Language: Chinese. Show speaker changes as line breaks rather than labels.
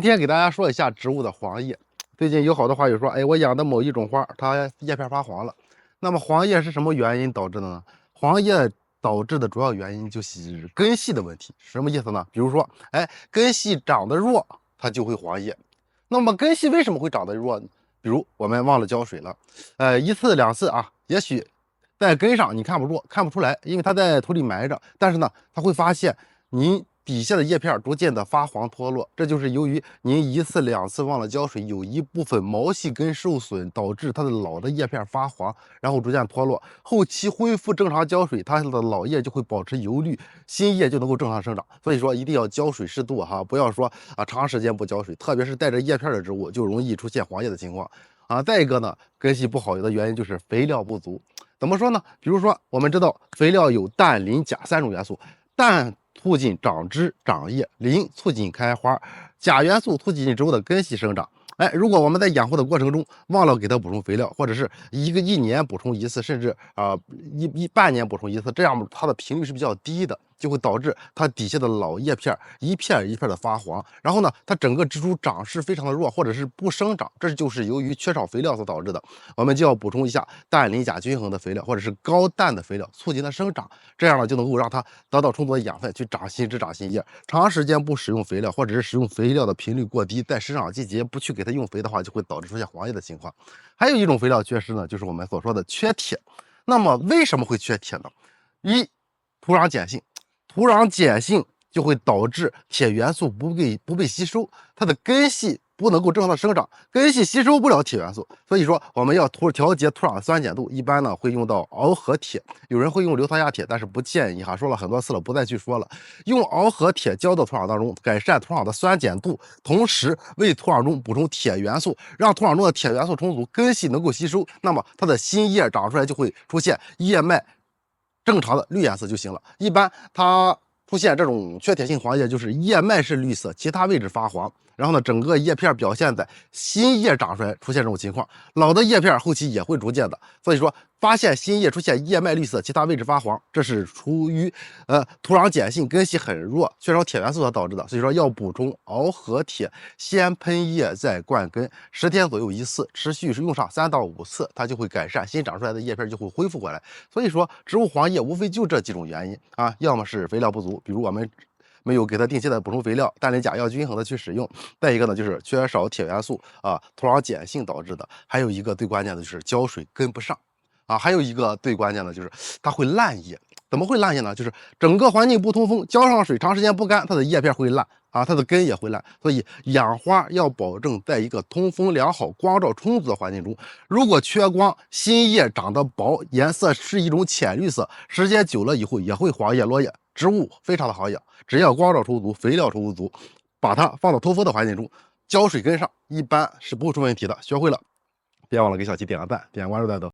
今天给大家说一下植物的黄叶。最近有好多花友说，哎，我养的某一种花，它叶片发黄了。那么黄叶是什么原因导致的呢？黄叶导致的主要原因就是根系的问题。什么意思呢？比如说，哎，根系长得弱，它就会黄叶。那么根系为什么会长得弱呢？比如我们忘了浇水了，一次两次啊，也许在根上你看不出来，因为它在土里埋着。但是呢，它会发现您底下的叶片逐渐的发黄脱落，这就是由于您一次两次忘了浇水，有一部分毛细根受损，导致它的老的叶片发黄，然后逐渐脱落。后期恢复正常浇水，它的老叶就会保持油绿，新叶就能够正常生长。所以说一定要浇水适度哈，不要说长时间不浇水，特别是带着叶片的植物就容易出现黄叶的情况啊。再一个呢，根系不好的原因就是肥料不足。怎么说呢？比如说我们知道肥料有氮、磷、钾三种元素，氮促进长枝长叶，磷促进开花，钾元素促进植物的根系生长。哎，如果我们在养护的过程中忘了给它补充肥料，或者是一年补充一次，甚至半年补充一次，这样它的频率是比较低的，就会导致它底下的老叶片一片一片的发黄。然后呢，它整个植株长势非常的弱，或者是不生长，这就是由于缺少肥料所导致的。我们就要补充一下氮、磷、钾均衡的肥料，或者是高氮的肥料，促进它生长。这样呢，就能够让它得到充足的养分，去长新枝、长新叶。长时间不使用肥料，或者是使用肥料的频率过低，在生长季节不去给它用肥的话，就会导致出现黄叶的情况。还有一种肥料缺失呢，就是我们所说的缺铁。那么为什么会缺铁呢？一，土壤碱性，土壤碱性就会导致铁元素不被吸收，它的根系不能够正常的生长，根系吸收不了铁元素，所以说我们要调节土壤的酸碱度，一般呢会用到螯合铁，有人会用硫酸亚铁，但是不建议哈，说了很多次了，不再去说了。用螯合铁浇到土壤当中，改善土壤的酸碱度，同时为土壤中补充铁元素，让土壤中的铁元素充足，根系能够吸收，那么它的新叶长出来就会出现叶脉正常的绿颜色就行了。一般它出现这种缺铁性黄叶，就是叶脉是绿色，其他位置发黄。然后呢，整个叶片表现在新叶长出来出现这种情况，老的叶片后期也会逐渐的。所以说，发现新叶出现叶脉绿色，其他位置发黄，这是出于土壤碱性，根系很弱，缺少铁元素所导致的。所以说要补充螯合铁，先喷叶再灌根，10天左右一次，持续是用上3到5次，它就会改善，新长出来的叶片就会恢复过来。所以说，植物黄叶无非就这几种原因啊，要么是肥料不足，比如我们没有给它定期的补充肥料，氮磷钾要均衡的去使用。再一个呢，就是缺少铁元素啊，土壤碱性导致的。还有一个最关键的就是浇水跟不上啊，还有一个最关键的就是它会烂叶。怎么会烂叶呢？就是整个环境不通风，浇上水长时间不干，它的叶片会烂啊，它的根也会烂。所以养花要保证在一个通风良好、光照充足的环境中。如果缺光，新叶长得薄，颜色是一种浅绿色，时间久了以后也会黄叶落叶。植物非常的好养，只要光照充足、肥料充足，把它放到通风的环境中，浇水跟上，一般是不会出问题的。学会了，别忘了给小七点个赞，点关注带走。